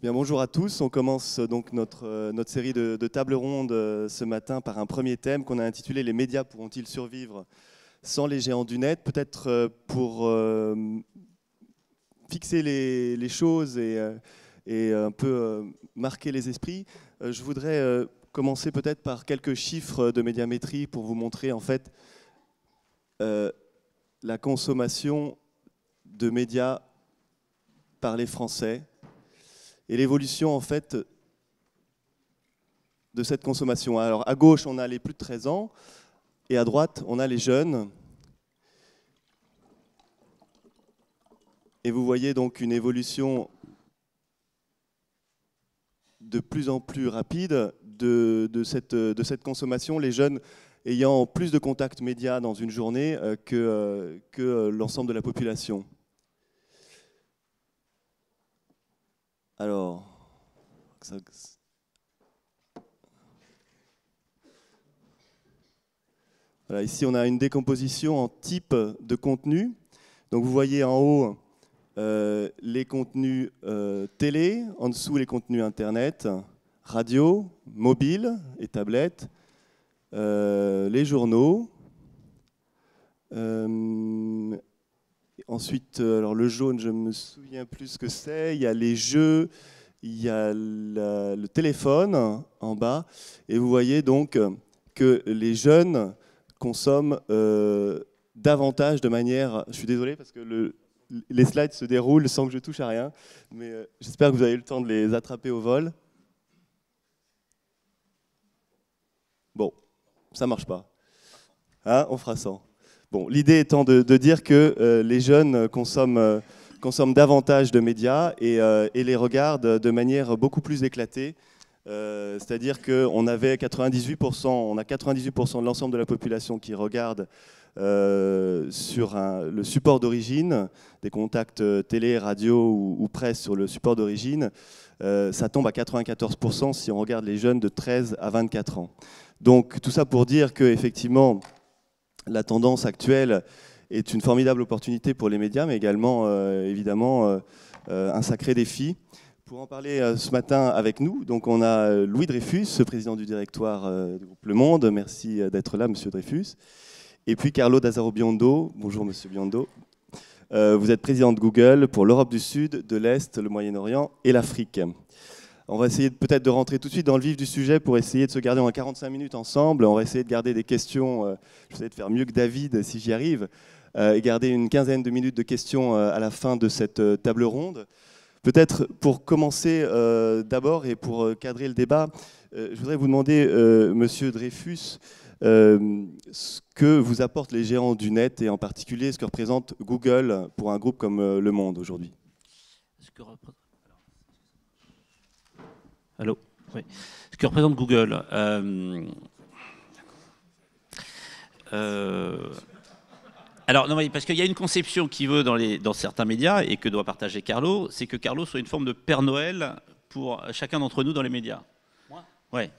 Bien, bonjour à tous. On commence donc notre série de tables rondes ce matin par un premier thème qu'on a intitulé « Les médias pourront-ils survivre sans les géants du net ?» Peut-être pour fixer les choses et un peu marquer les esprits, je voudrais commencer peut-être par quelques chiffres de médiamétrie pour vous montrer en fait la consommation de médias par les Français et l'évolution en fait de cette consommation. Alors à gauche, on a les plus de 13 ans et à droite, on a les jeunes. Et vous voyez donc une évolution de plus en plus rapide de cette consommation, les jeunes ayant plus de contacts médias dans une journée que l'ensemble de la population. Alors, voilà, ici on a une décomposition en type de contenu. Donc vous voyez en haut les contenus télé, en dessous les contenus internet, radio, mobile et tablette, les journaux. Ensuite, alors le jaune, je me souviens plus ce que c'est. Il y a les jeux, il y a le téléphone en bas. Et vous voyez donc que les jeunes consomment davantage de manière... Je suis désolé parce que les slides se déroulent sans que je touche à rien. Mais j'espère que vous avez eu le temps de les attraper au vol. Bon, ça ne marche pas. Hein, on fera 100. Bon, l'idée étant de dire que les jeunes consomment davantage de médias et les regardent de manière beaucoup plus éclatée. C'est-à-dire qu'on avait 98%, on a 98% de l'ensemble de la population qui regarde sur le support d'origine, des contacts télé, radio ou presse sur le support d'origine. Ça tombe à 94% si on regarde les jeunes de 13 à 24 ans. Donc tout ça pour dire qu'effectivement, la tendance actuelle est une formidable opportunité pour les médias, mais également, évidemment, un sacré défi. Pour en parler ce matin avec nous, donc on a Louis Dreyfus, président du directoire du groupe Le Monde. Merci d'être là, monsieur Dreyfus. Et puis Carlo D'Azzaro Biondo. Bonjour, monsieur Biondo. Vous êtes président de Google pour l'Europe du Sud, de l'Est, le Moyen-Orient et l'Afrique. On va essayer peut-être de rentrer tout de suite dans le vif du sujet pour essayer de se garder en 45 minutes ensemble. On va essayer de garder des questions, je vais essayer de faire mieux que David si j'y arrive, et garder une quinzaine de minutes de questions à la fin de cette table ronde. Peut-être pour commencer d'abord et pour cadrer le débat, je voudrais vous demander, monsieur Dreyfus, ce que vous apportent les géants du net et en particulier ce que représente Google pour un groupe comme Le Monde aujourd'hui. Allô, oui. Ce que représente Google. Alors, non, parce qu'il y a une conception qui veut dans certains médias et que doit partager Carlo, c'est que Carlo soit une forme de Père Noël pour chacun d'entre nous dans les médias. Moi ? Ouais.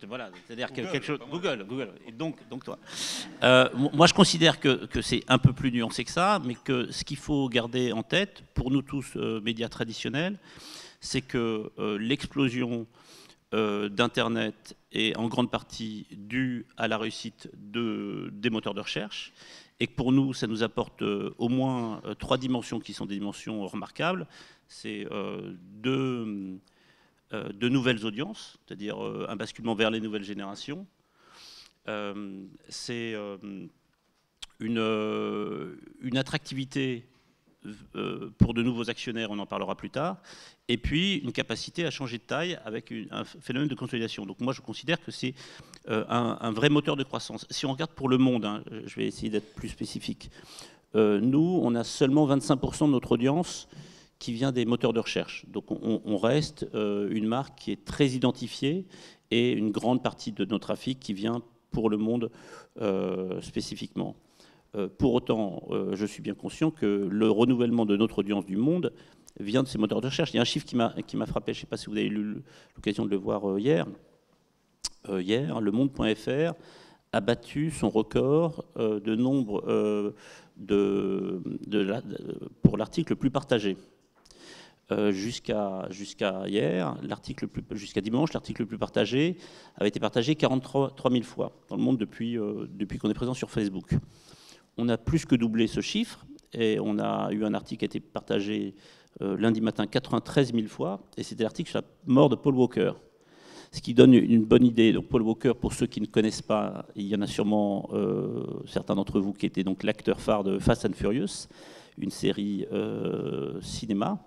Voilà, c'est-à-dire que quelque chose. Google. Et donc toi. Moi, je considère que c'est un peu plus nuancé que ça, mais que ce qu'il faut garder en tête, pour nous tous médias traditionnels, c'est que l'explosion d'Internet est en grande partie due à la réussite des moteurs de recherche et que pour nous, ça nous apporte au moins 3 dimensions qui sont des dimensions remarquables. C'est de nouvelles audiences, c'est-à-dire un basculement vers les nouvelles générations. C'est une attractivité pour de nouveaux actionnaires, on en parlera plus tard, et puis une capacité à changer de taille avec un phénomène de consolidation. Donc moi je considère que c'est un vrai moteur de croissance. Si on regarde pour Le Monde, hein, je vais essayer d'être plus spécifique, nous on a seulement 25% de notre audience qui vient des moteurs de recherche. Donc on reste une marque qui est très identifiée et une grande partie de notre trafic qui vient pour Le Monde spécifiquement. Pour autant, je suis bien conscient que le renouvellement de notre audience du Monde vient de ces moteurs de recherche. Il y a un chiffre qui m'a frappé, je ne sais pas si vous avez eu l'occasion de le voir hier. Hier, Le Monde.fr a battu son record de nombre pour l'article le plus partagé. jusqu'à hier, jusqu'à dimanche, l'article le plus partagé avait été partagé 43 000 fois dans le monde depuis qu'on est présent sur Facebook. On a plus que doublé ce chiffre et on a eu un article qui a été partagé lundi matin 93 000 fois et c'était l'article sur la mort de Paul Walker. Ce qui donne une bonne idée. Donc Paul Walker, pour ceux qui ne connaissent pas, il y en a sûrement certains d'entre vous qui étaient donc l'acteur phare de Fast and Furious, une série cinéma.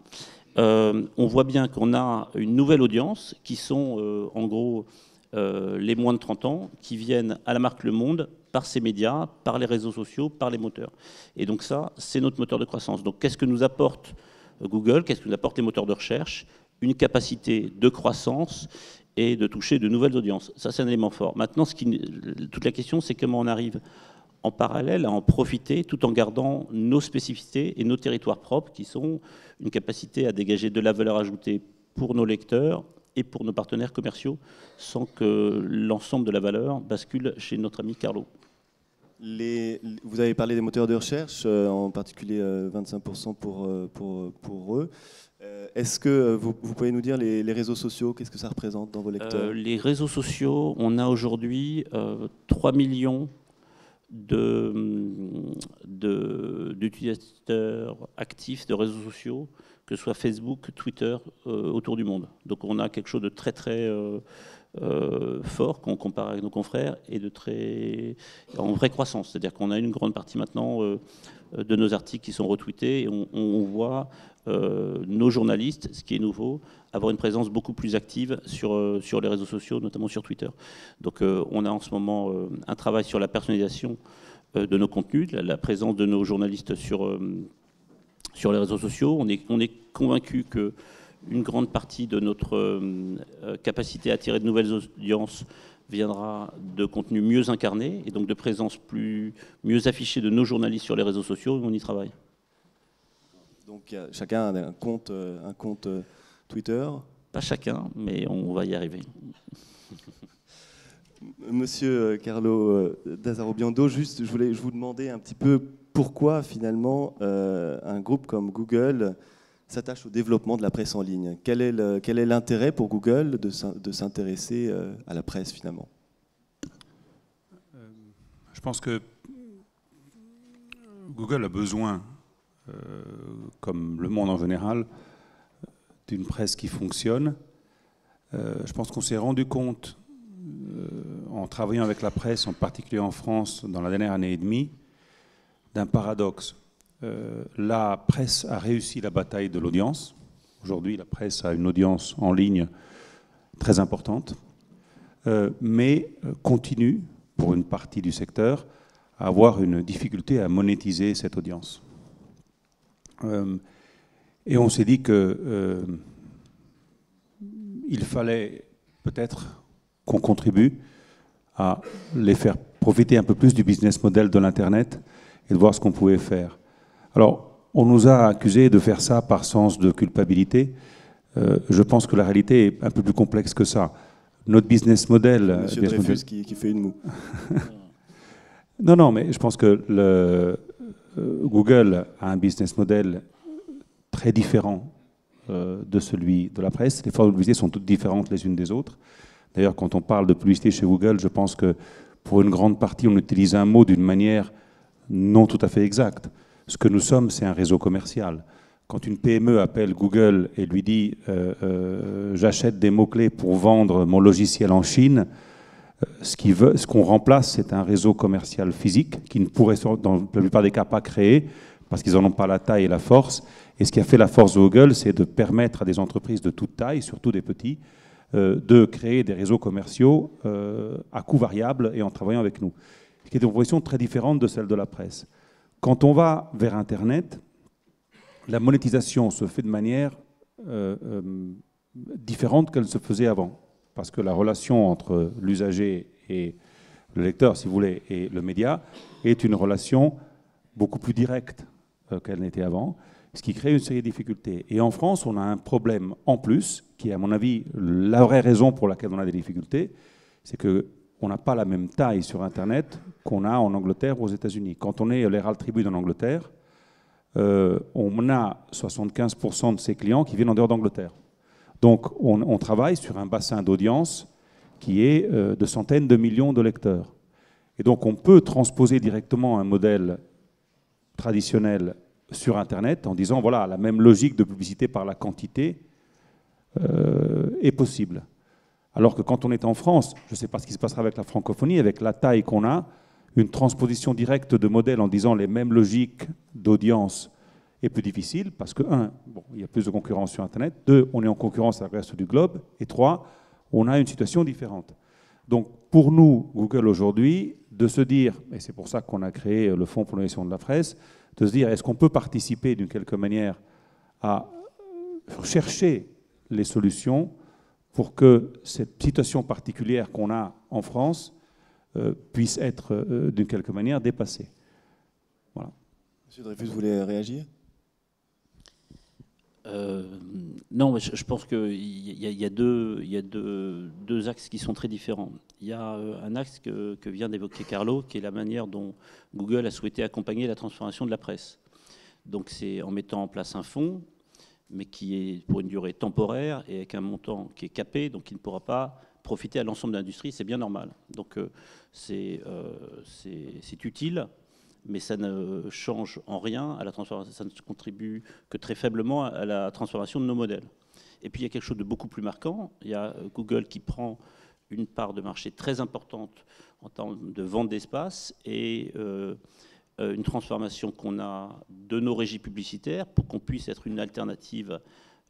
On voit bien qu'on a une nouvelle audience qui sont en gros les moins de 30 ans qui viennent à la marque Le Monde par ces médias, par les réseaux sociaux, par les moteurs. Et donc ça, c'est notre moteur de croissance. Donc qu'est-ce que nous apporte Google? Qu'est-ce que nous apportent les moteurs de recherche? Une capacité de croissance et de toucher de nouvelles audiences. Ça, c'est un élément fort. Maintenant, toute la question, c'est comment on arrive en parallèle à en profiter tout en gardant nos spécificités et nos territoires propres qui sont une capacité à dégager de la valeur ajoutée pour nos lecteurs et pour nos partenaires commerciaux sans que l'ensemble de la valeur bascule chez notre ami Carlo. Vous avez parlé des moteurs de recherche, en particulier 25% pour eux. Est-ce que vous pouvez nous dire les réseaux sociaux, qu'est-ce que ça représente dans vos lecteurs? Les réseaux sociaux, on a aujourd'hui 3 millions d'utilisateurs actifs de réseaux sociaux, que ce soit Facebook, Twitter, autour du monde. Donc on a quelque chose de très très fort quand on compare avec nos confrères et en vraie croissance. C'est-à-dire qu'on a une grande partie maintenant de nos articles qui sont retweetés et on voit nos journalistes, ce qui est nouveau, avoir une présence beaucoup plus active sur les réseaux sociaux, notamment sur Twitter. Donc on a en ce moment un travail sur la personnalisation de nos contenus, la présence de nos journalistes sur les réseaux sociaux. On est convaincu qu'une grande partie de notre capacité à attirer de nouvelles audiences viendra de contenus mieux incarnés et donc de présence mieux affichée de nos journalistes sur les réseaux sociaux. On y travaille. Donc chacun a un compte Twitter? Pas chacun, mais on va y arriver. Monsieur Carlo d'Azzaro Biondo, juste, je voulais vous demander un petit peu pourquoi finalement un groupe comme Google s'attache au développement de la presse en ligne. Quel est l'intérêt pour Google de s'intéresser à la presse finalement? Je pense que Google a besoin, comme le monde en général, d'une presse qui fonctionne. Je pense qu'on s'est rendu compte, en travaillant avec la presse, en particulier en France, dans la dernière année et demie, d'un paradoxe. La presse a réussi la bataille de l'audience. Aujourd'hui, la presse a une audience en ligne très importante, mais continue, pour une partie du secteur, à avoir une difficulté à monétiser cette audience. Et on s'est dit qu'il fallait peut-être qu'on contribue à les faire profiter un peu plus du business model de l'Internet et de voir ce qu'on pouvait faire. Alors, on nous a accusés de faire ça par sens de culpabilité. Je pense que la réalité est un peu plus complexe que ça. Notre business model... Monsieur Dreyfus qui fait une moue. Non, mais je pense que Google a un business model très différent de celui de la presse. Les formes de publicité sont toutes différentes les unes des autres. D'ailleurs, quand on parle de publicité chez Google, je pense que pour une grande partie, on utilise un mot d'une manière non tout à fait exacte. Ce que nous sommes, c'est un réseau commercial. Quand une PME appelle Google et lui dit j'achète des mots-clés pour vendre mon logiciel en Chine, ce qu'on remplace, c'est un réseau commercial physique qui ne pourrait, dans la plupart des cas, pas créer parce qu'ils n'en ont pas la taille et la force. Et ce qui a fait la force de Google, c'est de permettre à des entreprises de toute taille, surtout des petits, de créer des réseaux commerciaux à coût variable et en travaillant avec nous. Ce qui est une proposition très différente de celle de la presse. Quand on va vers Internet, la monétisation se fait de manière différente qu'elle se faisait avant. Parce que la relation entre l'usager et le lecteur, si vous voulez, et le média est une relation beaucoup plus directe qu'elle n'était avant, ce qui crée une série de difficultés. Et en France, on a un problème en plus, qui est à mon avis la vraie raison pour laquelle on a des difficultés, c'est qu'on n'a pas la même taille sur Internet qu'on a en Angleterre ou aux États-Unis. Quand on est l'Herald Tribune en Angleterre, on a 75% de ses clients qui viennent en dehors d'Angleterre. Donc on travaille sur un bassin d'audience qui est de centaines de millions de lecteurs. Et donc on peut transposer directement un modèle traditionnel sur Internet en disant, voilà, la même logique de publicité par la quantité est possible. Alors que quand on est en France, je ne sais pas ce qui se passera avec la francophonie, avec la taille qu'on a, une transposition directe de modèle en disant les mêmes logiques d'audience est plus difficile parce que, un, bon, il y a plus de concurrence sur Internet, deux, on est en concurrence avec le reste du globe, et trois, on a une situation différente. Donc pour nous, Google aujourd'hui, de se dire, et c'est pour ça qu'on a créé le Fonds pour l'innovation de la presse, de se dire est-ce qu'on peut participer d'une quelque manière à chercher les solutions pour que cette situation particulière qu'on a en France puisse être d'une quelque manière dépassée. Voilà. Monsieur Dreyfus, vous voulez réagir ? Non, je pense qu'il y a deux axes qui sont très différents. Il y a un axe que vient d'évoquer Carlo, qui est la manière dont Google a souhaité accompagner la transformation de la presse. Donc c'est en mettant en place un fonds, mais qui est pour une durée temporaire et avec un montant qui est capé, donc qui ne pourra pas profiter à l'ensemble de l'industrie, c'est bien normal. Donc c'est utile, mais ça ne change en rien à la transformation, ça ne contribue que très faiblement à la transformation de nos modèles. Et puis il y a quelque chose de beaucoup plus marquant, il y a Google qui prend une part de marché très importante en termes de vente d'espace et une transformation qu'on a de nos régies publicitaires pour qu'on puisse être une alternative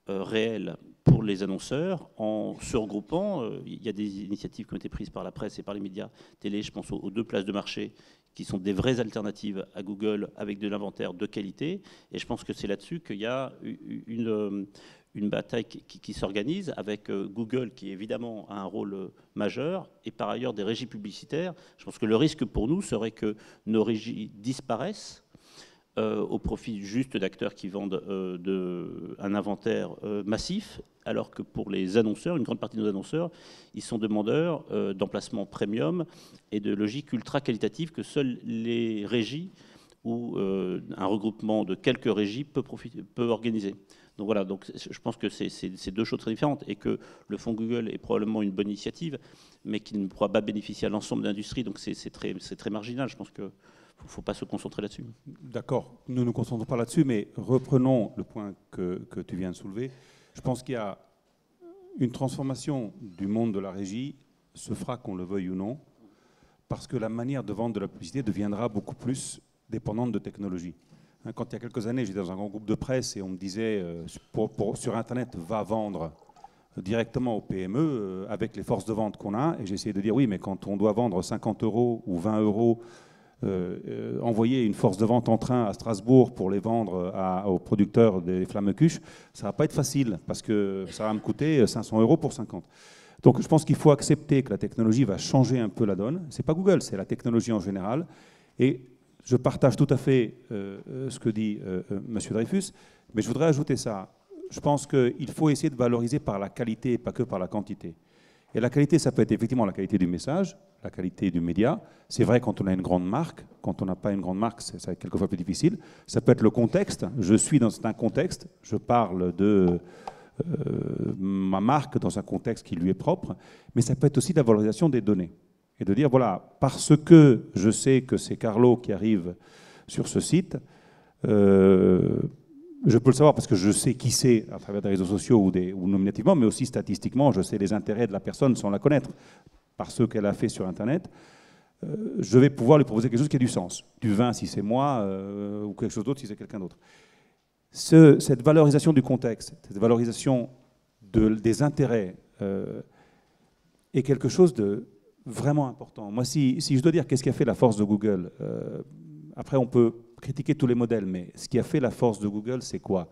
réelle pour les annonceurs en se regroupant. Il y a des initiatives qui ont été prises par la presse et par les médias télé, je pense aux deux places de marché qui sont des vraies alternatives à Google avec de l'inventaire de qualité. Et je pense que c'est là-dessus qu'il y a une bataille qui s'organise avec Google qui évidemment a un rôle majeur et par ailleurs des régies publicitaires. Je pense que le risque pour nous serait que nos régies disparaissent au profit juste d'acteurs qui vendent un inventaire massif, alors que pour les annonceurs, une grande partie de nos annonceurs, ils sont demandeurs d'emplacements premium et de logique ultra qualitative que seules les régies ou un regroupement de quelques régies peut organiser. Donc voilà, donc je pense que c'est deux choses très différentes et que le fonds Google est probablement une bonne initiative, mais qui ne pourra pas bénéficier à l'ensemble de l'industrie, donc c'est très marginal. Je pense qu'il ne faut pas se concentrer là-dessus. D'accord, nous ne nous concentrons pas là-dessus, mais reprenons le point que tu viens de soulever. Je pense qu'il y a une transformation du monde de la régie, se fera qu'on le veuille ou non, parce que la manière de vendre de la publicité deviendra beaucoup plus dépendante de technologie. Quand il y a quelques années, j'étais dans un grand groupe de presse et on me disait sur Internet, va vendre directement aux PME avec les forces de vente qu'on a. Et j'ai essayé de dire oui, mais quand on doit vendre 50 € ou 20 €, envoyer une force de vente en train à Strasbourg pour les vendre aux producteurs des Flammes-Cuches, ça ne va pas être facile parce que ça va me coûter 500 € pour 50. Donc je pense qu'il faut accepter que la technologie va changer un peu la donne. Ce n'est pas Google, c'est la technologie en général. Et je partage tout à fait ce que dit M. Dreyfus, mais je voudrais ajouter ça. Je pense qu'il faut essayer de valoriser par la qualité et pas que par la quantité. Et la qualité, ça peut être effectivement la qualité du message, la qualité du média. C'est vrai quand on a une grande marque. Quand on n'a pas une grande marque, ça va être quelquefois plus difficile. Ça peut être le contexte. Je suis dans un contexte, je parle de ma marque dans un contexte qui lui est propre, mais ça peut être aussi la valorisation des données. Et de dire, voilà, parce que je sais que c'est Carlo qui arrive sur ce site, je peux le savoir parce que je sais qui c'est à travers des réseaux sociaux ou nominativement, mais aussi statistiquement, je sais les intérêts de la personne sans la connaître, par ce qu'elle a fait sur Internet. Je vais pouvoir lui proposer quelque chose qui a du sens. Du vin si c'est moi, ou quelque chose d'autre si c'est quelqu'un d'autre. Cette valorisation du contexte, cette valorisation des intérêts est quelque chose de vraiment important. Moi, si je dois dire qu'est-ce qui a fait la force de Google, après on peut critiquer tous les modèles, mais ce qui a fait la force de Google, c'est quoi?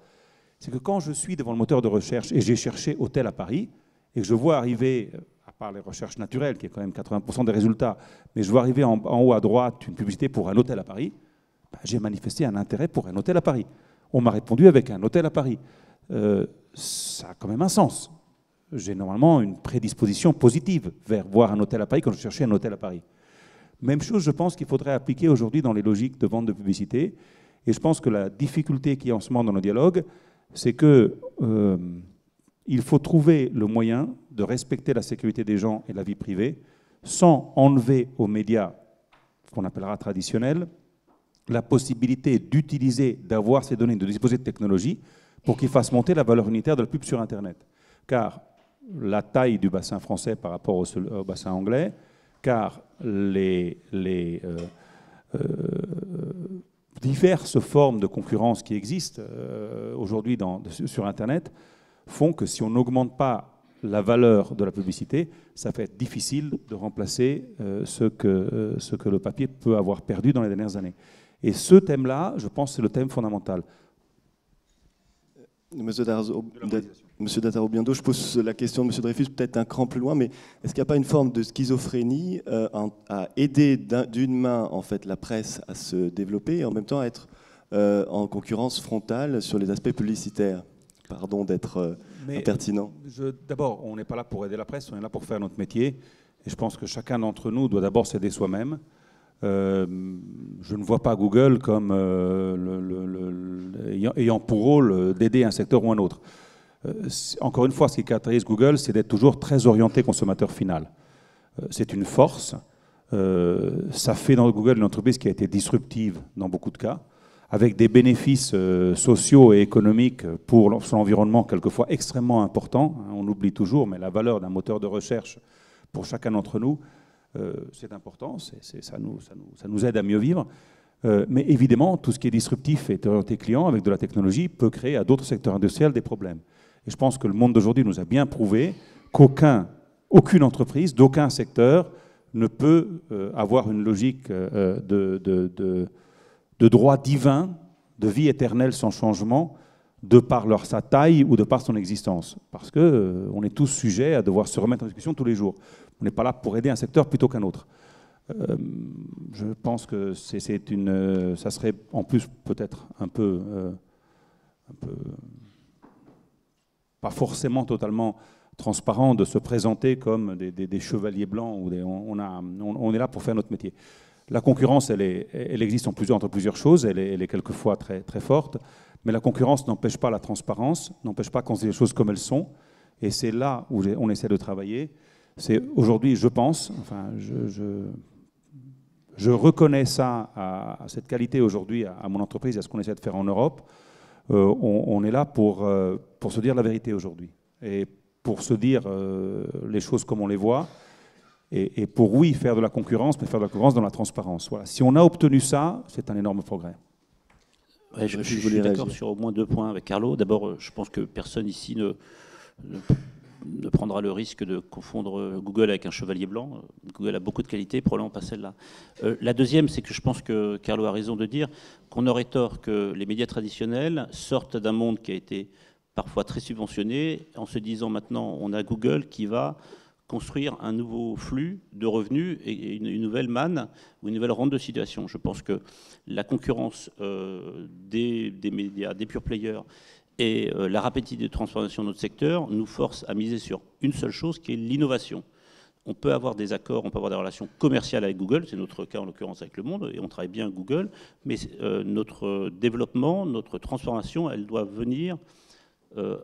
C'est que quand je suis devant le moteur de recherche et j'ai cherché hôtel à Paris, et que je vois arriver, à part les recherches naturelles, qui est quand même 80% des résultats, mais je vois arriver en haut à droite une publicité pour un hôtel à Paris, ben, j'ai manifesté un intérêt pour un hôtel à Paris. On m'a répondu avec un hôtel à Paris. Ça a quand même un sens. J'ai normalement une prédisposition positive vers voir un hôtel à Paris quand je cherchais un hôtel à Paris. Même chose, je pense qu'il faudrait appliquer aujourd'hui dans les logiques de vente de publicité. Et je pense que la difficulté qu'il y a en ce moment dans nos dialogues, c'est que il faut trouver le moyen de respecter la sécurité des gens et la vie privée sans enlever aux médias, qu'on appellera traditionnels, la possibilité d'utiliser, d'avoir ces données, de disposer de technologies pour qu'ils fassent monter la valeur unitaire de la pub sur Internet. Car la taille du bassin français par rapport au bassin anglais, car les diverses formes de concurrence qui existent aujourd'hui sur Internet font que si on n'augmente pas la valeur de la publicité, ça va être difficile de remplacer ce que le papier peut avoir perdu dans les dernières années. Et ce thème-là, je pense, c'est le thème fondamental. Monsieur Dattaro-Biando, je pose la question de M. Dreyfus peut-être un cran plus loin, mais est-ce qu'il n'y a pas une forme de schizophrénie à aider d'une main en fait, la presse à se développer et en même temps à être en concurrence frontale sur les aspects publicitaires? Pardon d'être impertinent. D'abord, on n'est pas là pour aider la presse, on est là pour faire notre métier. Et je pense que chacun d'entre nous doit d'abord s'aider soi-même. Je ne vois pas Google comme ayant pour rôle d'aider un secteur ou un autre. Encore une fois, ce qui caractérise Google, c'est d'être toujours très orienté consommateur final. C'est une force. Ça fait dans Google une entreprise qui a été disruptive dans beaucoup de cas, avec des bénéfices sociaux et économiques pour son environnement quelquefois extrêmement importants. On oublie toujours, mais la valeur d'un moteur de recherche pour chacun d'entre nous, c'est important, ça nous aide à mieux vivre. Mais évidemment, tout ce qui est disruptif et orienté client avec de la technologie peut créer à d'autres secteurs industriels des problèmes. Et je pense que le monde d'aujourd'hui nous a bien prouvé qu'aucune entreprise, d'aucun secteur ne peut avoir une logique de droit divin, de vie éternelle sans changement, de par sa taille ou de par son existence. Parce qu'on est tous sujets à devoir se remettre en discussion tous les jours. On n'est pas là pour aider un secteur plutôt qu'un autre. Je pense que ça serait en plus peut-être un peu pas forcément totalement transparent de se présenter comme des chevaliers blancs. On est là pour faire notre métier. La concurrence, elle existe entre plusieurs choses, elle est quelquefois très, très forte, mais la concurrence n'empêche pas la transparence, n'empêche pas qu'on dise les choses comme elles sont, et c'est là où on essaie de travailler. C'est aujourd'hui, je pense, enfin, je reconnais ça à cette qualité aujourd'hui à mon entreprise, à ce qu'on essaie de faire en Europe. On est là pour se dire la vérité aujourd'hui, et pour se dire les choses comme on les voit, et pour, oui, faire de la concurrence, mais faire de la concurrence dans la transparence. Voilà. Si on a obtenu ça, c'est un énorme progrès. Ouais, je suis d'accord sur au moins 2 points avec Carlo. D'abord, je pense que personne ici ne prendra le risque de confondre Google avec un chevalier blanc. Google a beaucoup de qualités, probablement pas celle-là. La deuxième, c'est que je pense que Carlo a raison de dire qu'on aurait tort que les médias traditionnels sortent d'un monde qui a été parfois très subventionné, en se disant maintenant on a Google qui va construire un nouveau flux de revenus et une nouvelle manne ou une nouvelle rente de situation. Je pense que la concurrence des médias, des pure players et la rapidité de transformation de notre secteur nous force à miser sur une seule chose qui est l'innovation. On peut avoir des accords, on peut avoir des relations commerciales avec Google, c'est notre cas en l'occurrence avec Le Monde, et on travaille bien avec Google, mais notre développement, notre transformation, elle doit venir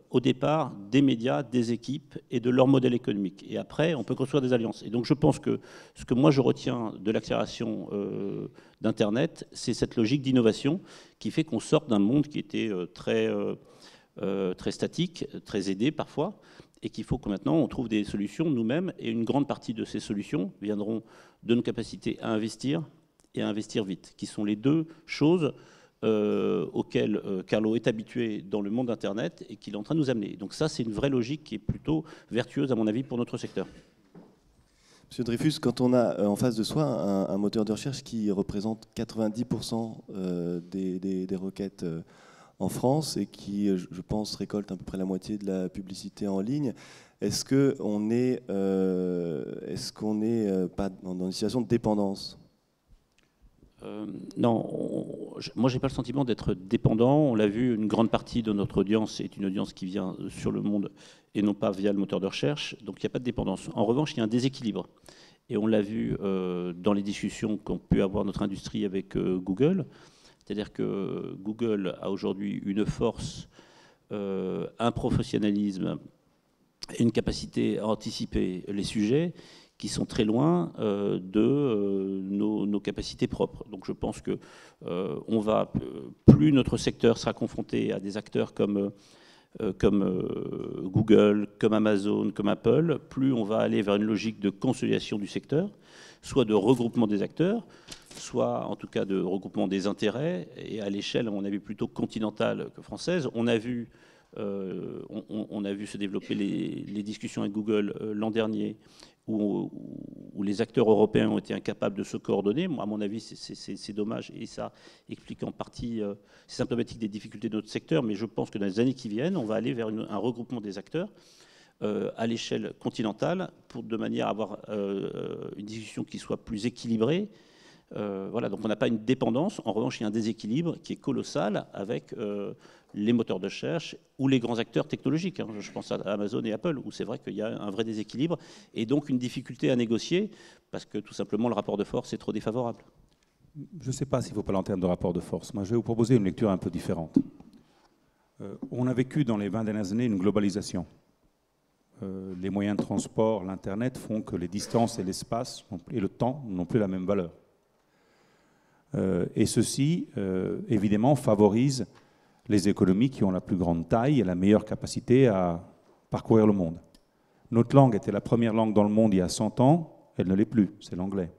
au départ des médias, des équipes et de leur modèle économique. Et après, on peut construire des alliances. Et donc je pense que ce que moi je retiens de l'accélération d'Internet, c'est cette logique d'innovation qui fait qu'on sort d'un monde qui était très statique, très aidé parfois, et qu'il faut que maintenant on trouve des solutions nous-mêmes. Et une grande partie de ces solutions viendront de nos capacités à investir et à investir vite, qui sont les deux choses auquel Carlo est habitué dans le monde Internet et qu'il est en train de nous amener. Donc ça, c'est une vraie logique qui est plutôt vertueuse, à mon avis, pour notre secteur. Monsieur Dreyfus, quand on a en face de soi un moteur de recherche qui représente 90% des requêtes en France et qui, je pense, récolte à peu près la moitié de la publicité en ligne, est-ce qu'on n'est pas dans une situation de dépendance ? Non, moi j'ai pas le sentiment d'être dépendant. On l'a vu, une grande partie de notre audience est une audience qui vient sur Le Monde et non pas via le moteur de recherche, donc il n'y a pas de dépendance. En revanche, il y a un déséquilibre. Et on l'a vu dans les discussions qu'ont pu avoir notre industrie avec Google. C'est-à-dire que Google a aujourd'hui une force, un professionnalisme et une capacité à anticiper les sujets qui sont très loin de nos capacités propres. Donc je pense que plus notre secteur sera confronté à des acteurs comme Google, comme Amazon, comme Apple, plus on va aller vers une logique de consolidation du secteur, soit de regroupement des acteurs, soit en tout cas de regroupement des intérêts, et à l'échelle, à mon avis, plutôt continentale que française. On a vu se développer les discussions avec Google l'an dernier, où les acteurs européens ont été incapables de se coordonner. Moi, à mon avis, c'est dommage, et ça explique en partie, c'est symptomatique des difficultés de notre secteur, mais je pense que dans les années qui viennent, on va aller vers un regroupement des acteurs à l'échelle continentale, de manière à avoir une discussion qui soit plus équilibrée. Voilà, donc on n'a pas une dépendance. En revanche, il y a un déséquilibre qui est colossal avec les moteurs de recherche ou les grands acteurs technologiques. Je pense à Amazon et Apple, où c'est vrai qu'il y a un vrai déséquilibre et donc une difficulté à négocier parce que tout simplement le rapport de force est trop défavorable. Je ne sais pas s'il faut parler en termes de rapport de force. Moi, je vais vous proposer une lecture un peu différente. On a vécu dans les 20 dernières années une globalisation. Les moyens de transport, l'Internet font que les distances et l'espace et le temps n'ont plus la même valeur. Et ceci, évidemment, favorise les économies qui ont la plus grande taille et la meilleure capacité à parcourir le monde. Notre langue était la première langue dans le monde il y a 100 ans, elle ne l'est plus, c'est l'anglais.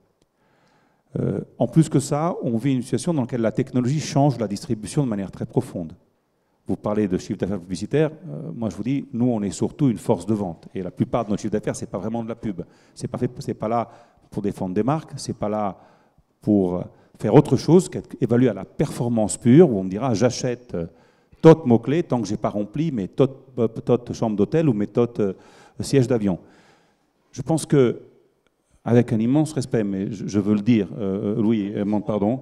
En plus que ça, on vit une situation dans laquelle la technologie change la distribution de manière très profonde. Vous parlez de chiffre d'affaires publicitaire, moi je vous dis, nous on est surtout une force de vente. Et la plupart de notre chiffre d'affaires, ce n'est pas vraiment de la pub. C'est pas là pour défendre des marques, c'est pas là pour faire autre chose qu'évaluer à la performance pure, où on me dira j'achète tot mots-clés tant que je n'ai pas rempli mes tot chambres d'hôtel ou mes tot sièges d'avion. Je pense que, avec un immense respect, mais je veux le dire, Louis, pardon,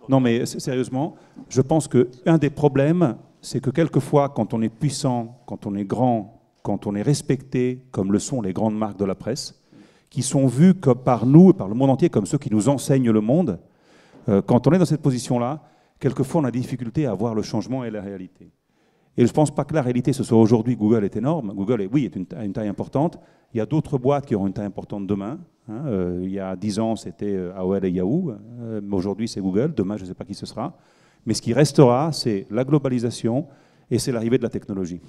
non mais sérieusement, je pense qu'un des problèmes, c'est que quelquefois, quand on est puissant, quand on est grand, quand on est respecté, comme le sont les grandes marques de la presse, qui sont vues comme par nous et par le monde entier comme ceux qui nous enseignent le monde, quand on est dans cette position-là, quelquefois on a des difficultés à voir le changement et la réalité. Et je ne pense pas que la réalité, ce soit aujourd'hui, Google est énorme. Google, oui, est une taille importante. Il y a d'autres boîtes qui auront une taille importante demain. Il y a 10 ans, c'était AOL et Yahoo. Aujourd'hui, c'est Google. Demain, je ne sais pas qui ce sera. Mais ce qui restera, c'est la globalisation et c'est l'arrivée de la technologie.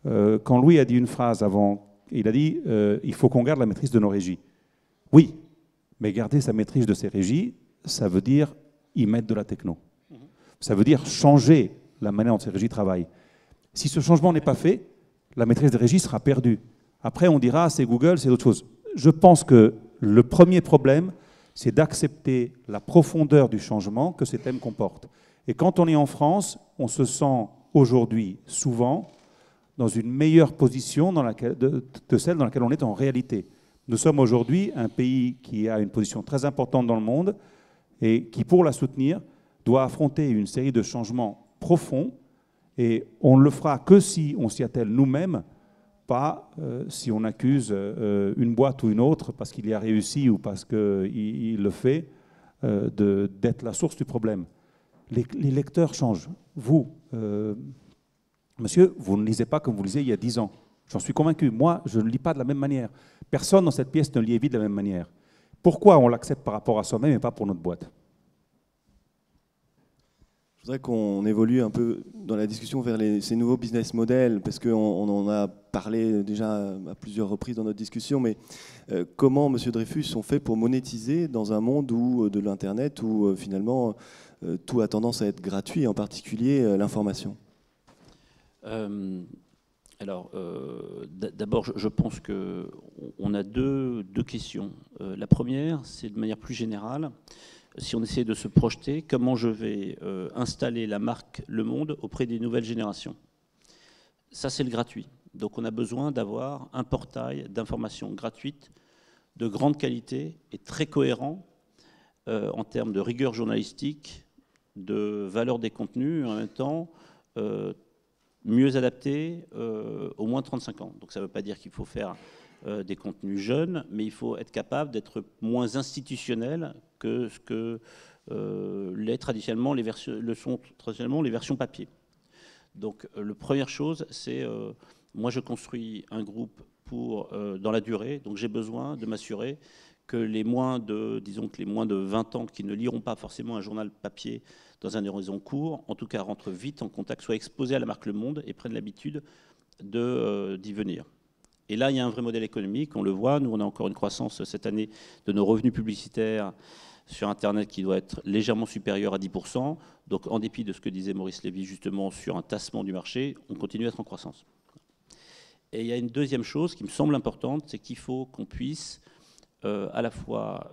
Quand Louis a dit une phrase avant, il a dit il faut qu'on garde la maîtrise de nos régies. Oui, mais garder sa maîtrise de ses régies, ça veut dire y mettre de la techno. Ça veut dire changer la manière dont ces régies travaillent. Si ce changement n'est pas fait, la maîtrise des régies sera perdue. Après, on dira c'est Google, c'est autre chose. Je pense que le premier problème, c'est d'accepter la profondeur du changement que ces thèmes comportent. Et quand on est en France, on se sent aujourd'hui souvent dans une meilleure position que celle dans laquelle on est en réalité. Nous sommes aujourd'hui un pays qui a une position très importante dans le monde et qui, pour la soutenir, doit affronter une série de changements profonds, et on ne le fera que si on s'y attelle nous-mêmes, pas si on accuse une boîte ou une autre parce qu'il y a réussi ou parce qu'il le fait d'être la source du problème. Les lecteurs changent. Vous, monsieur, vous ne lisez pas comme vous lisiez il y a 10 ans. J'en suis convaincu. Moi, je ne lis pas de la même manière. Personne dans cette pièce ne lit vite de la même manière. Pourquoi on l'accepte par rapport à soi-même et pas pour notre boîte ? Je voudrais qu'on évolue un peu dans la discussion vers ces nouveaux business models, parce qu'on en a parlé déjà à plusieurs reprises dans notre discussion, mais comment, Monsieur Dreyfus, on fait pour monétiser dans un monde de l'Internet où finalement tout a tendance à être gratuit, en particulier l'information ? Alors, d'abord, je pense qu'on a deux questions. La première, c'est de manière plus générale, si on essaie de se projeter, comment je vais installer la marque Le Monde auprès des nouvelles générations. Ça, c'est le gratuit. Donc, on a besoin d'avoir un portail d'information gratuite, de grande qualité et très cohérent en termes de rigueur journalistique, de valeur des contenus, et en même temps mieux adapté aux moins de 35 ans. Donc ça ne veut pas dire qu'il faut faire des contenus jeunes, mais il faut être capable d'être moins institutionnel que ce que sont traditionnellement les versions papier. Donc, la première chose, c'est moi, je construis un groupe dans la durée, donc j'ai besoin de m'assurer que les moins de 20 ans qui ne liront pas forcément un journal papier dans un horizon court, en tout cas rentrent vite en contact, soient exposés à la marque Le Monde et prennent l'habitude d'y venir. Et là, il y a un vrai modèle économique, on le voit, nous on a encore une croissance cette année de nos revenus publicitaires sur Internet qui doit être légèrement supérieure à 10%. Donc en dépit de ce que disait Maurice Lévy justement sur un tassement du marché, on continue à être en croissance. Et il y a une deuxième chose qui me semble importante, c'est qu'il faut qu'on puisse à la fois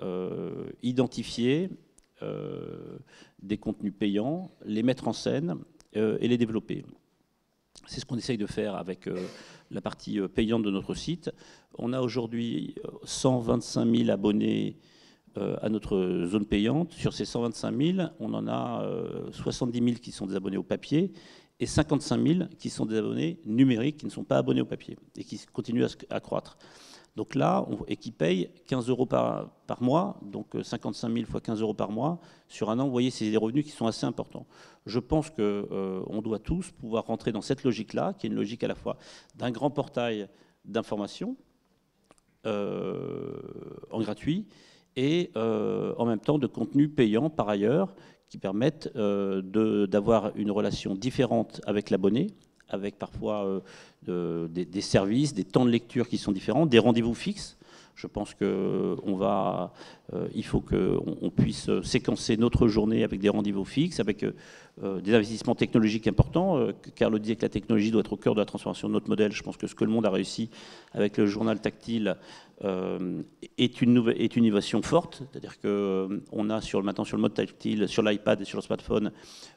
identifier des contenus payants, les mettre en scène et les développer. C'est ce qu'on essaye de faire avec la partie payante de notre site. On a aujourd'hui 125 000 abonnés à notre zone payante. Sur ces 125 000, on en a 70 000 qui sont des abonnés au papier et 55 000 qui sont des abonnés numériques qui ne sont pas abonnés au papier et qui continuent à croître. Donc là, et qui payent 15 € par mois, donc 55 000 fois 15 € par mois, sur un an, vous voyez, c'est des revenus qui sont assez importants. Je pense qu'on doit tous pouvoir rentrer dans cette logique-là, qui est une logique à la fois d'un grand portail d'information en gratuit, et en même temps de contenus payants par ailleurs, qui permettent d'avoir une relation différente avec l'abonné, avec parfois des services, des temps de lecture qui sont différents, des rendez-vous fixes. Je pense il faut qu'on puisse séquencer notre journée avec des rendez-vous fixes, avec des investissements technologiques importants. Carlo disait que la technologie doit être au cœur de la transformation de notre modèle. Je pense que ce que le monde a réussi avec le journal tactile est une innovation forte. C'est-à-dire qu'on a maintenant sur le mode tactile, sur l'iPad et sur le smartphone,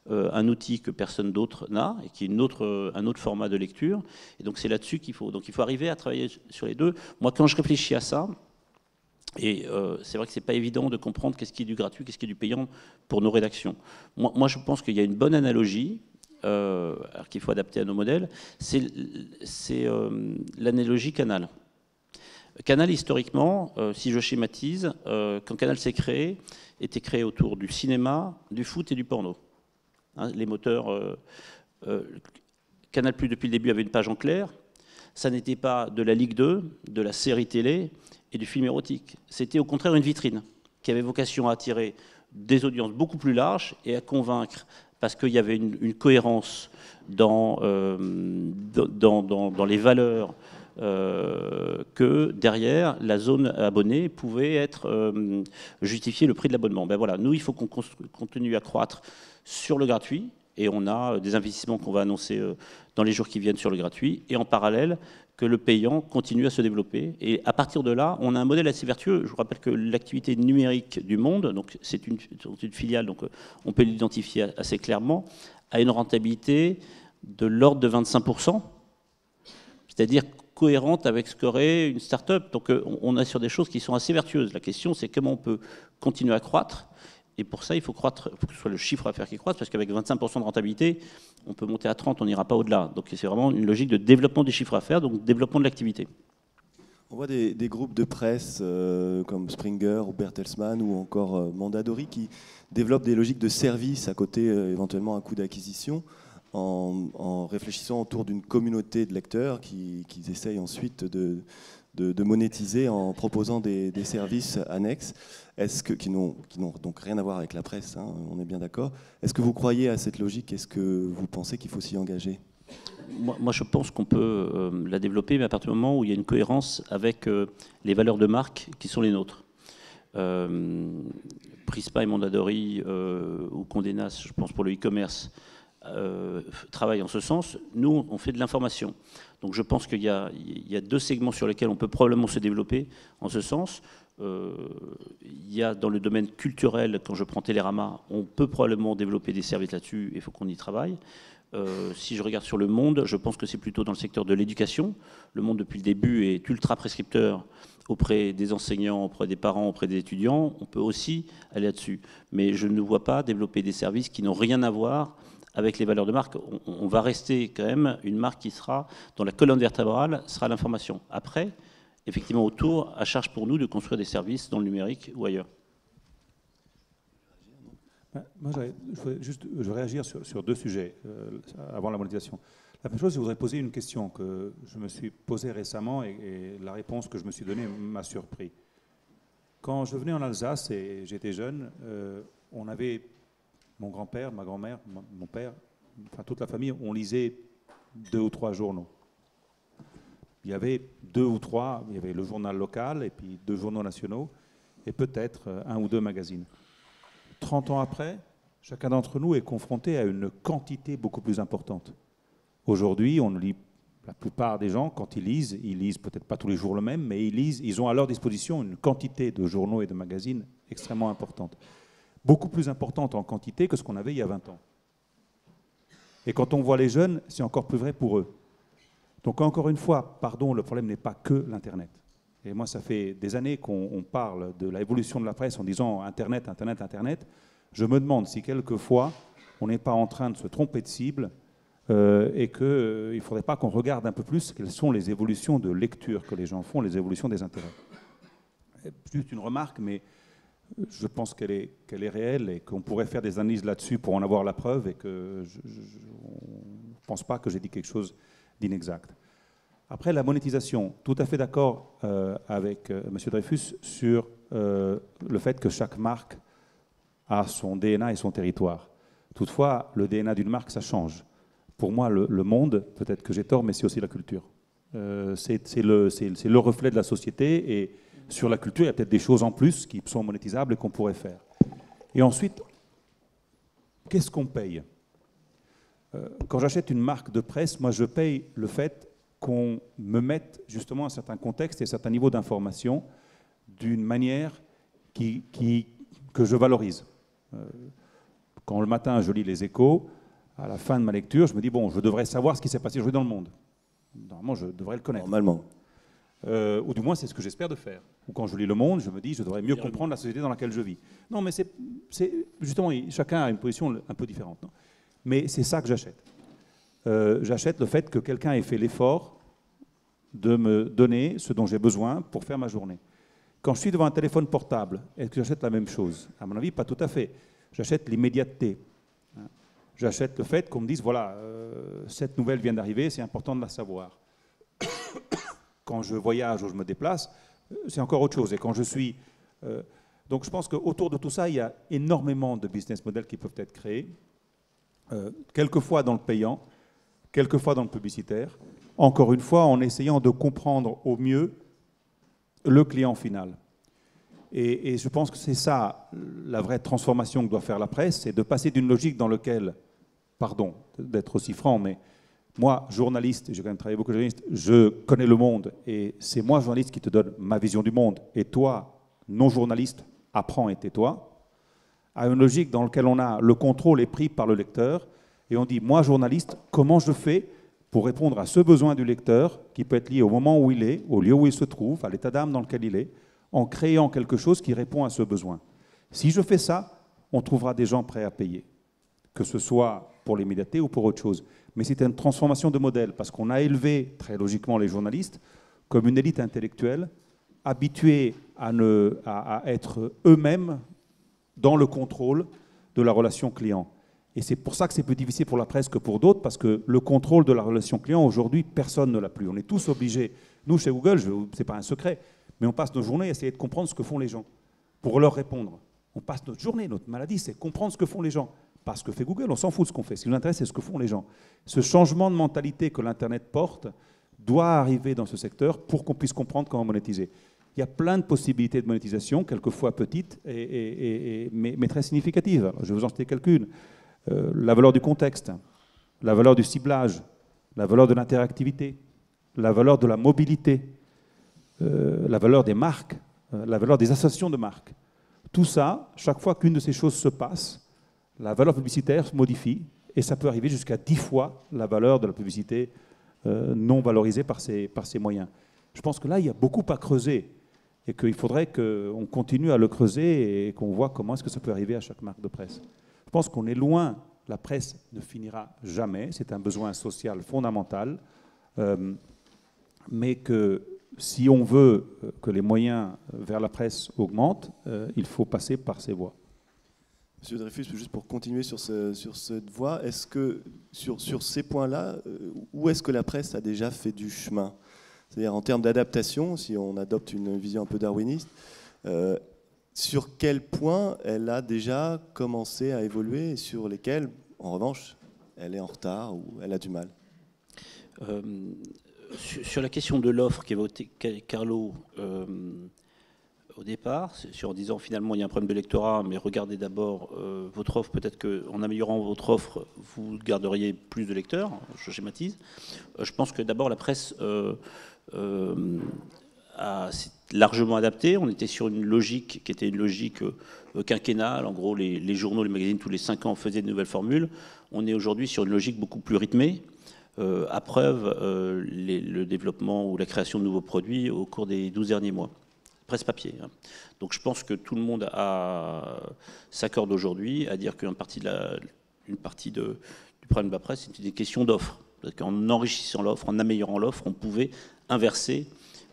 un outil que personne d'autre n'a et qui est un autre format de lecture. Et donc c'est là-dessus qu'il faut. Donc il faut arriver à travailler sur les deux. Moi, quand je réfléchis à ça, et c'est vrai que c'est pas évident de comprendre qu'est-ce qui est du gratuit, qu'est-ce qui est du payant pour nos rédactions. Moi je pense qu'il y a une bonne analogie, alors qu'il faut adapter à nos modèles, c'est l'analogie Canal. Canal, historiquement, si je schématise, quand Canal s'est créé, était créé autour du cinéma, du foot et du porno. Hein, les moteurs... Canal+, depuis le début, avait une page en clair. Ça n'était pas de la Ligue 2, de la série télé et du film érotique. C'était au contraire une vitrine qui avait vocation à attirer des audiences beaucoup plus larges et à convaincre, parce qu'il y avait une cohérence dans les valeurs, que derrière, la zone abonnée pouvait justifier le prix de l'abonnement. Ben voilà, nous, il faut qu'on continue à croître sur le gratuit, et on a des investissements qu'on va annoncer dans les jours qui viennent sur le gratuit, et en parallèle, que le payant continue à se développer. Et à partir de là, on a un modèle assez vertueux. Je vous rappelle que l'activité numérique du Monde, donc c'est une filiale, donc on peut l'identifier assez clairement, a une rentabilité de l'ordre de 25%, c'est-à-dire cohérente avec ce qu'aurait une start-up. Donc on est sur des choses qui sont assez vertueuses. La question, c'est comment on peut continuer à croître. Et pour ça, il faut que ce soit le chiffre d'affaires qui croisse, parce qu'avec 25% de rentabilité, on peut monter à 30, on n'ira pas au-delà. Donc c'est vraiment une logique de développement du chiffre d'affaires, donc développement de l'activité. On voit des groupes de presse comme Springer ou Bertelsmann ou encore Mondadori qui développent des logiques de service à côté éventuellement un coût d'acquisition en réfléchissant autour d'une communauté de lecteurs qu'ils essayent ensuite de monétiser en proposant des services annexes qui n'ont donc rien à voir avec la presse, hein, on est bien d'accord. Est-ce que vous croyez à cette logique? Est-ce que vous pensez qu'il faut s'y engager? Moi, je pense qu'on peut la développer, mais à partir du moment où il y a une cohérence avec les valeurs de marque qui sont les nôtres. Prisma et Mondadori ou Condé Nast, je pense pour le e-commerce, travaillent en ce sens. Nous, on fait de l'information. Donc je pense qu'il y a deux segments sur lesquels on peut probablement se développer en ce sens. Il y a dans le domaine culturel, quand je prends Télérama, on peut probablement développer des services là-dessus, il faut qu'on y travaille. Si je regarde sur le Monde, je pense que c'est plutôt dans le secteur de l'éducation. Le Monde, depuis le début, est ultra prescripteur auprès des enseignants, auprès des parents, auprès des étudiants. On peut aussi aller là-dessus. Mais je ne vois pas développer des services qui n'ont rien à voir avec les valeurs de marque. On va rester quand même une marque qui sera, dans la colonne vertébrale, sera l'information. Après, effectivement autour, à charge pour nous de construire des services dans le numérique ou ailleurs. Moi, je veux réagir sur deux sujets avant la monétisation. La première chose, je voudrais poser une question que je me suis posée récemment et la réponse que je me suis donnée m'a surpris. Quand je venais en Alsace et j'étais jeune, on avait mon grand-père, ma grand-mère, mon père, enfin toute la famille, on lisait 2 ou 3 journaux. Il y avait 2 ou 3, il y avait le journal local et puis 2 journaux nationaux et peut-être 1 ou 2 magazines. 30 ans après, chacun d'entre nous est confronté à une quantité beaucoup plus importante. Aujourd'hui, on lit, la plupart des gens, quand ils lisent peut-être pas tous les jours le même, mais ils ont à leur disposition une quantité de journaux et de magazines extrêmement importante. Beaucoup plus importante en quantité que ce qu'on avait il y a 20 ans. Et quand on voit les jeunes, c'est encore plus vrai pour eux. Donc encore une fois, pardon, le problème n'est pas que l'Internet. Et moi, ça fait des années qu'on parle de l'évolution de la presse en disant Internet, Internet, Internet. Je me demande si quelquefois, on n'est pas en train de se tromper de cible et qu'il ne faudrait pas qu'on regarde un peu plus quelles sont les évolutions de lecture que les gens font, les évolutions des intérêts. Juste une remarque, mais je pense qu'elle est réelle et qu'on pourrait faire des analyses là-dessus pour en avoir la preuve et que je ne pense pas que j'ai dit quelque chose d'inexact. Après, la monétisation, tout à fait d'accord avec M. Dreyfus sur le fait que chaque marque a son DNA et son territoire. Toutefois, le DNA d'une marque, ça change. Pour moi, le monde, peut-être que j'ai tort, mais c'est aussi la culture. C'est le reflet de la société et sur la culture, il y a peut-être des choses en plus qui sont monétisables et qu'on pourrait faire. Et ensuite, qu'est-ce qu'on paye ? Quand j'achète une marque de presse, moi je paye le fait qu'on me mette justement un certain contexte et un certain niveau d'information d'une manière que je valorise. Quand le matin je lis les Échos, à la fin de ma lecture, je me dis bon, je devrais savoir ce qui s'est passé aujourd'hui dans le monde. Normalement, je devrais le connaître. Normalement. Ou du moins, c'est ce que j'espère de faire. Ou quand je lis Le Monde, je me dis je devrais mieux comprendre la société dans laquelle je vis. Non, mais c'est justement, chacun a une position un peu différente. Non, mais c'est ça que j'achète. J'achète le fait que quelqu'un ait fait l'effort de me donner ce dont j'ai besoin pour faire ma journée. Quand je suis devant un téléphone portable, est-ce que j'achète la même chose ? À mon avis, pas tout à fait. J'achète l'immédiateté. J'achète le fait qu'on me dise, voilà, cette nouvelle vient d'arriver, c'est important de la savoir. Quand je voyage ou je me déplace, c'est encore autre chose. Et quand je suis... donc je pense qu'autour de tout ça, il y a énormément de business models qui peuvent être créés, quelquefois dans le payant, quelquefois dans le publicitaire, encore une fois en essayant de comprendre au mieux le client final. Et je pense que c'est ça la vraie transformation que doit faire la presse, c'est de passer d'une logique dans laquelle, pardon d'être aussi franc, mais moi, journaliste, j'ai quand même travaillé beaucoup de journalistes, je connais le monde et c'est moi, journaliste, qui te donne ma vision du monde. Et toi, non-journaliste, apprends et tais-toi, à une logique dans laquelle on a le contrôle est pris par le lecteur et on dit, moi, journaliste, comment je fais pour répondre à ce besoin du lecteur qui peut être lié au moment où il est, au lieu où il se trouve, à l'état d'âme dans lequel il est, en créant quelque chose qui répond à ce besoin. Si je fais ça, on trouvera des gens prêts à payer, que ce soit pour l'immédiateté ou pour autre chose. Mais c'est une transformation de modèle, parce qu'on a élevé très logiquement les journalistes comme une élite intellectuelle habituée à être eux-mêmes dans le contrôle de la relation client. Et c'est pour ça que c'est plus difficile pour la presse que pour d'autres, parce que le contrôle de la relation client, aujourd'hui, personne ne l'a plus. On est tous obligés. Nous, chez Google, ce n'est pas un secret, mais on passe nos journées à essayer de comprendre ce que font les gens, pour leur répondre. On passe notre journée, notre maladie, c'est comprendre ce que font les gens. Pas ce que fait Google, on s'en fout de ce qu'on fait. Ce qui nous intéresse, c'est ce que font les gens. Ce changement de mentalité que l'Internet porte doit arriver dans ce secteur pour qu'on puisse comprendre comment monétiser. Il y a plein de possibilités de monétisation, quelquefois petites, mais très significatives. Je vais vous en citer quelques-unes. La valeur du contexte, la valeur du ciblage, la valeur de l'interactivité, la valeur de la mobilité, la valeur des marques, la valeur des associations de marques. Tout ça, chaque fois qu'une de ces choses se passe, la valeur publicitaire se modifie et ça peut arriver jusqu'à 10 fois la valeur de la publicité non valorisée par ces moyens. Je pense que là, il y a beaucoup à creuser et qu'il faudrait qu'on continue à le creuser et qu'on voit comment est-ce que ça peut arriver à chaque marque de presse. Je pense qu'on est loin, la presse ne finira jamais, c'est un besoin social fondamental, mais que si on veut que les moyens vers la presse augmentent, il faut passer par ces voies. Monsieur Dreyfus, juste pour continuer sur cette voie, est-ce que sur ces points-là, où est-ce que la presse a déjà fait du chemin? C'est-à-dire en termes d'adaptation, si on adopte une vision un peu darwiniste, sur quel point elle a déjà commencé à évoluer et sur lesquels, en revanche, elle est en retard ou elle a du mal? Sur la question de l'offre qu'évoquait Carlo au départ, en disant finalement il y a un problème de lectorat, mais regardez d'abord votre offre, peut-être qu'en améliorant votre offre, vous garderiez plus de lecteurs, je schématise. Je pense que d'abord la presse s'est largement adaptée. On était sur une logique qui était une logique quinquennale. En gros, les journaux, les magazines, tous les 5 ans faisaient de nouvelles formules. On est aujourd'hui sur une logique beaucoup plus rythmée. À preuve, le développement ou la création de nouveaux produits au cours des 12 derniers mois. Presse papier. Hein. Donc je pense que tout le monde s'accorde aujourd'hui à dire qu'une partie, du problème de la presse, c'est une question d'offre. Parce qu'en enrichissant l'offre, en améliorant l'offre, on pouvait inverser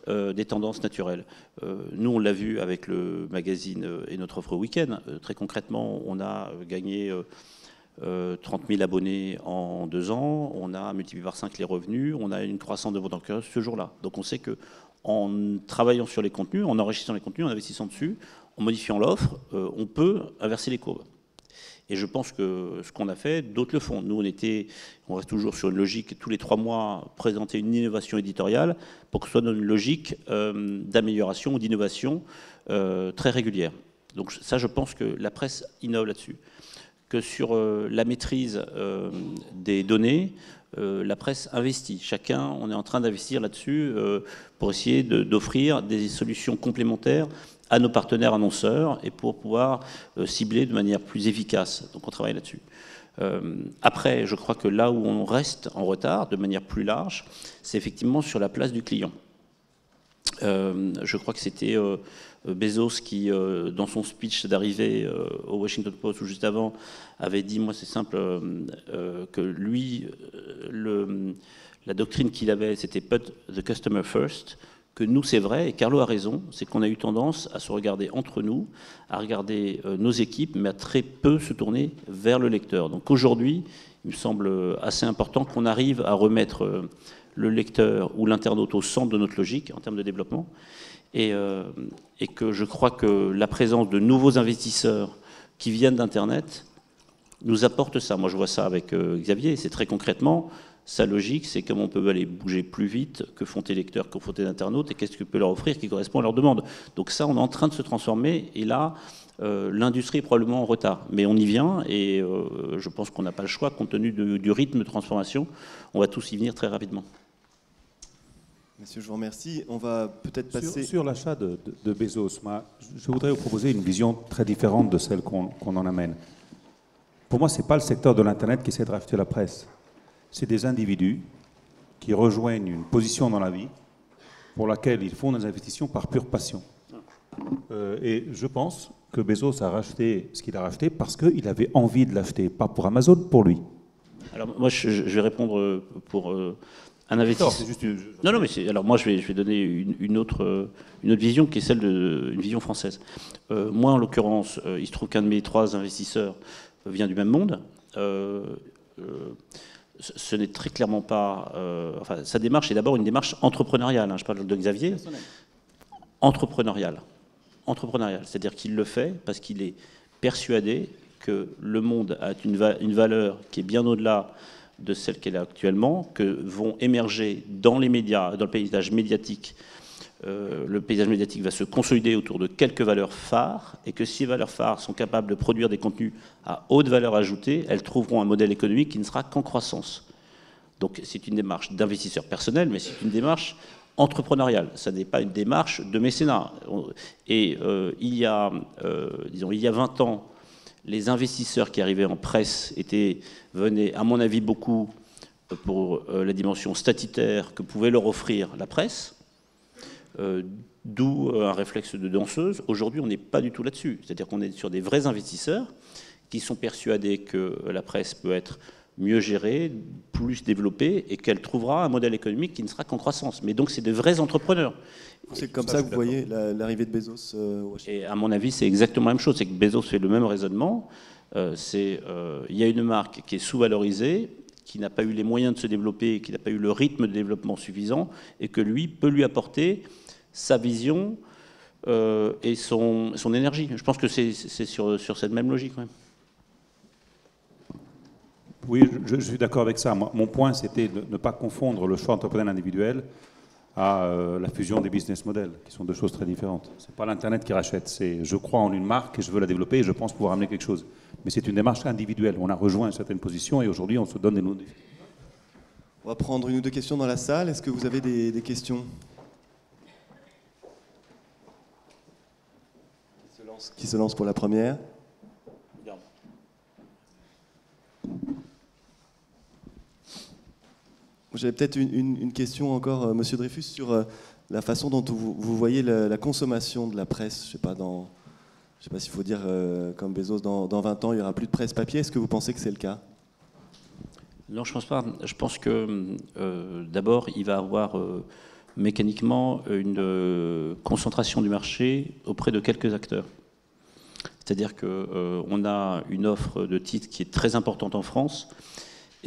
des tendances naturelles. Nous, on l'a vu avec le magazine et notre offre week-end. Très concrètement, on a gagné 30 000 abonnés en 2 ans, on a multiplié par 5 les revenus, on a une croissance de vente en cœur ce jour-là. Donc on sait qu'en travaillant sur les contenus, en enrichissant les contenus, en investissant dessus, en modifiant l'offre, on peut inverser les courbes. Et je pense que ce qu'on a fait, d'autres le font. Nous, on reste toujours sur une logique, tous les 3 mois, présenter une innovation éditoriale pour que ce soit dans une logique d'amélioration ou d'innovation très régulière. Donc ça, je pense que la presse innove là-dessus. Que sur la maîtrise des données, la presse investit. Chacun, on est en train d'investir là-dessus pour essayer d'offrir des solutions complémentaires à nos partenaires annonceurs et pour pouvoir cibler de manière plus efficace. Donc on travaille là-dessus. Après, je crois que là où on reste en retard, de manière plus large, c'est effectivement sur la place du client. Je crois que c'était Bezos qui, dans son speech d'arrivée au Washington Post ou juste avant, avait dit, moi c'est simple, que lui, la doctrine qu'il avait, c'était put the customer first, que nous c'est vrai, et Carlo a raison, c'est qu'on a eu tendance à se regarder entre nous, à regarder nos équipes, mais à très peu se tourner vers le lecteur. Donc aujourd'hui, il me semble assez important qu'on arrive à remettre le lecteur ou l'internaute au centre de notre logique en termes de développement, et que je crois que la présence de nouveaux investisseurs qui viennent d'Internet nous apporte ça. Moi je vois ça avec Xavier, c'est très concrètement, sa logique c'est comment on peut aller bouger plus vite que font tes lecteurs, que font tes internautes, et qu'est-ce que peut leur offrir qui correspond à leurs demandes. Donc ça, on est en train de se transformer, et là, l'industrie est probablement en retard. Mais on y vient, et je pense qu'on n'a pas le choix, compte tenu du rythme de transformation, on va tous y venir très rapidement. Monsieur, je vous remercie. On va peut-être passer... Sur l'achat de Bezos, je voudrais vous proposer une vision très différente de celle qu'on en amène. Pour moi, ce n'est pas le secteur de l'Internet qui essaie de racheter la presse. C'est des individus qui rejoignent une position dans la vie pour laquelle ils font des investissements par pure passion. Et je pense que Bezos a racheté ce qu'il a racheté parce qu'il avait envie de l'acheter, pas pour Amazon, pour lui. Alors moi, je vais répondre pour un investisseur. Non, mais alors moi, je vais donner une autre vision qui est celle d'une vision française. Moi, en l'occurrence, il se trouve qu'un de mes 3 investisseurs vient du même monde. Ce n'est très clairement pas... enfin, sa démarche est d'abord une démarche entrepreneuriale. Hein, je parle de Xavier. Entrepreneuriale. C'est-à-dire qu'il le fait parce qu'il est persuadé que le monde a une valeur qui est bien au-delà de celle qu'elle a actuellement, que vont émerger dans les médias, dans le paysage médiatique. Le paysage médiatique va se consolider autour de quelques valeurs phares, et que si ces valeurs phares sont capables de produire des contenus à haute valeur ajoutée, elles trouveront un modèle économique qui ne sera qu'en croissance. Donc c'est une démarche d'investisseur personnel, mais c'est une démarche entrepreneuriale. Ça n'est pas une démarche de mécénat. Et il y a 20 ans, les investisseurs qui arrivaient en presse venaient, à mon avis, beaucoup pour la dimension statutaire que pouvait leur offrir la presse, d'où un réflexe de danseuse. Aujourd'hui, on n'est pas du tout là-dessus. C'est-à-dire qu'on est sur des vrais investisseurs qui sont persuadés que la presse peut être mieux gérée, plus développée, et qu'elle trouvera un modèle économique qui ne sera qu'en croissance. Mais donc, c'est de vrais entrepreneurs. C'est comme ça que vous voyez l'arrivée de Bezos au Washington. Et à mon avis, c'est exactement la même chose. C'est que Bezos fait le même raisonnement. Il y a une marque qui est sous-valorisée, qui n'a pas eu les moyens de se développer, qui n'a pas eu le rythme de développement suffisant, et que lui peut lui apporter sa vision et son énergie. Je pense que c'est sur cette même logique. Ouais. Oui, je suis d'accord avec ça. Mon point, c'était de ne pas confondre le choix entrepreneur individuel à la fusion des business models, qui sont deux choses très différentes. Ce n'est pas l'Internet qui rachète, c'est je crois en une marque et je veux la développer et je pense pouvoir amener quelque chose. Mais c'est une démarche individuelle. On a rejoint une certaine position et aujourd'hui, on se donne des nouveaux défis. On va prendre une ou deux questions dans la salle. Est-ce que vous avez des questions qui se lance pour la première? J'avais peut-être une question encore, Monsieur Dreyfus, sur la façon dont vous voyez la consommation de la presse. Je ne sais pas s'il faut dire, comme Bezos, dans 20 ans, il n'y aura plus de presse papier. Est-ce que vous pensez que c'est le cas? Non, je ne pense pas. Je pense que d'abord, il va avoir mécaniquement une concentration du marché auprès de quelques acteurs. C'est-à-dire qu'on a une offre de titres qui est très importante en France,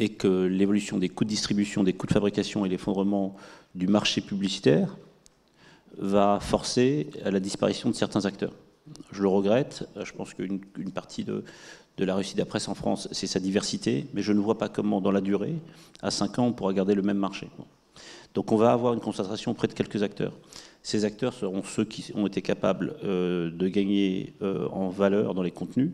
et que l'évolution des coûts de distribution, des coûts de fabrication et l'effondrement du marché publicitaire va forcer à la disparition de certains acteurs. Je le regrette, je pense qu'une partie de la réussite de la presse en France, c'est sa diversité, mais je ne vois pas comment, dans la durée, à 5 ans, on pourra garder le même marché. Donc on va avoir une concentration auprès de quelques acteurs. Ces acteurs seront ceux qui ont été capables de gagner en valeur dans les contenus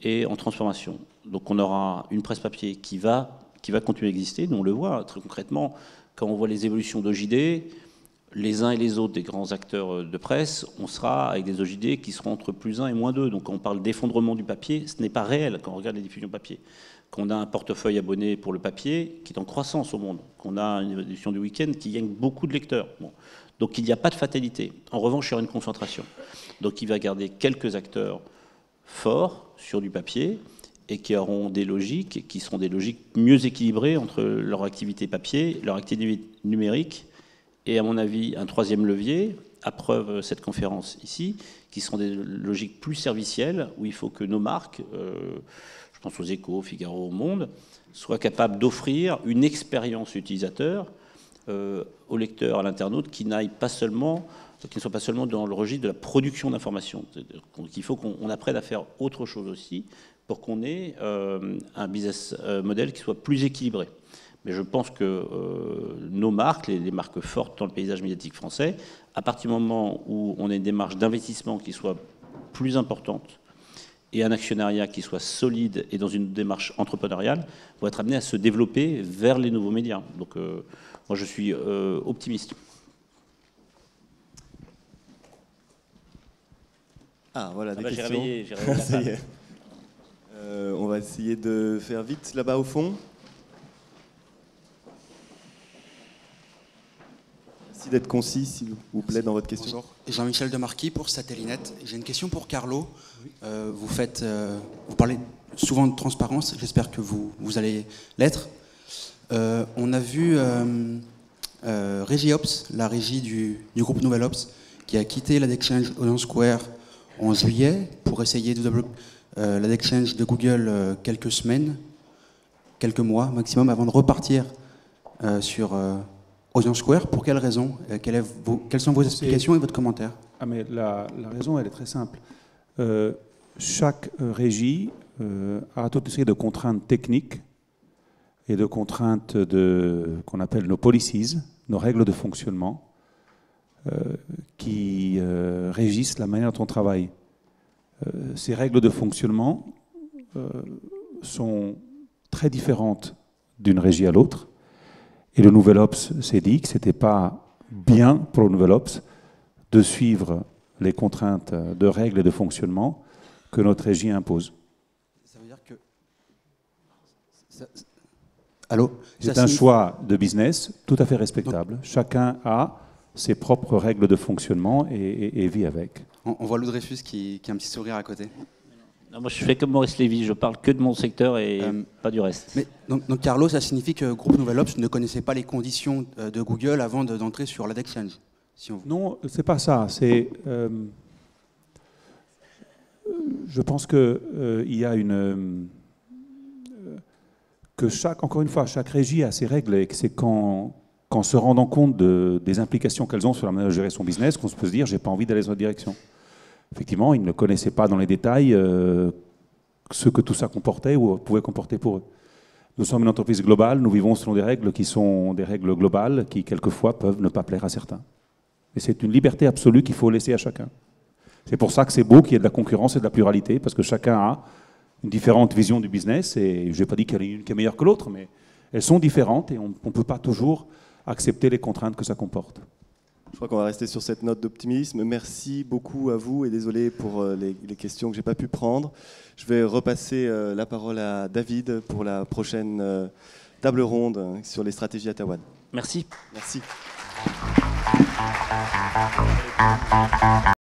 et en transformation. Donc on aura une presse papier qui va continuer à exister. Nous on le voit très concrètement quand on voit les évolutions d'OJD, les uns et les autres des grands acteurs de presse, on sera avec des OJD qui seront entre +1 et -2. Donc quand on parle d'effondrement du papier, ce n'est pas réel quand on regarde les diffusions papier. Qu'on a un portefeuille abonné pour le papier qui est en croissance au monde, qu'on a une édition du week-end qui gagne beaucoup de lecteurs. Bon. Donc il n'y a pas de fatalité. En revanche, il y aura une concentration. Donc il va garder quelques acteurs forts sur du papier et qui auront des logiques qui seront des logiques mieux équilibrées entre leur activité papier, leur activité numérique et, à mon avis, un troisième levier, à preuve cette conférence ici, qui seront des logiques plus servicielles, où il faut que nos marques, je pense aux Échos, Figaro, au Monde, soient capables d'offrir une expérience utilisateur au lecteur, à l'internaute, qui ne soit pas seulement dans le registre de la production d'informations. Donc il faut qu'on apprenne à faire autre chose aussi pour qu'on ait un business model qui soit plus équilibré. Mais je pense que nos marques, les marques fortes dans le paysage médiatique français, à partir du moment où on a une démarche d'investissement qui soit plus importante et un actionnariat qui soit solide et dans une démarche entrepreneuriale, vont être amenés à se développer vers les nouveaux médias. Donc moi je suis optimiste. Ah voilà, des questions. J'ai réveillé Ça y est. On va essayer de faire vite là-bas au fond. Merci d'être concis, s'il vous plaît, dans votre question. Bonjour, Jean-Michel Demarquis pour Satellinet. J'ai une question pour Carlo. Vous parlez souvent de transparence, j'espère que vous allez l'être. On a vu Regiops, la régie du groupe Nouvelops, qui a quitté l'adexchange Audience Square en juillet pour essayer de développer l'adexchange de Google quelques semaines, quelques mois maximum, avant de repartir sur Audience Square. Pour quelles raisons? Quelles sont vos explications et votre commentaire? Mais la raison, elle est très simple. Chaque régie a toute une série de contraintes techniques et de contraintes qu'on appelle nos policies, nos règles de fonctionnement, qui régissent la manière dont on travaille. Ces règles de fonctionnement sont très différentes d'une régie à l'autre. Et le Nouvelops s'est dit que ce n'était pas bien pour le Nouvelops de suivre les contraintes de règles et de fonctionnement que notre régie impose. Ça veut dire que... Allô? C'est un choix de business tout à fait respectable. Donc, chacun a ses propres règles de fonctionnement et vit avec. On voit Lou Dreyfus qui a un petit sourire à côté. Non, moi, je fais comme Maurice Lévy, je parle que de mon secteur et pas du reste. Mais, donc Carlo, ça signifie que Groupe Nouvel Ops ne connaissait pas les conditions de Google avant d'entrer sur l'AdExchange, si on veut. Non, c'est pas ça. C'est, je pense que il y a que encore une fois, chaque régie a ses règles et que c'est qu'en se rendant compte des implications qu'elles ont sur la manière de gérer son business qu'on se peut se dire j'ai pas envie d'aller dans cette direction. Effectivement, ils ne connaissaient pas dans les détails ce que tout ça comportait ou pouvait comporter pour eux. Nous sommes une entreprise globale, nous vivons selon des règles qui sont des règles globales qui, quelquefois, peuvent ne pas plaire à certains. Et c'est une liberté absolue qu'il faut laisser à chacun. C'est pour ça que c'est beau qu'il y ait de la concurrence et de la pluralité, parce que chacun a une différente vision du business, et je n'ai pas dit qu'il y en a une qui est meilleure que l'autre, mais elles sont différentes et on ne peut pas toujours accepter les contraintes que ça comporte. Je crois qu'on va rester sur cette note d'optimisme. Merci beaucoup à vous et désolé pour les questions que je n'ai pas pu prendre. Je vais repasser la parole à David pour la prochaine table ronde sur les stratégies à Taïwan. Merci. Merci.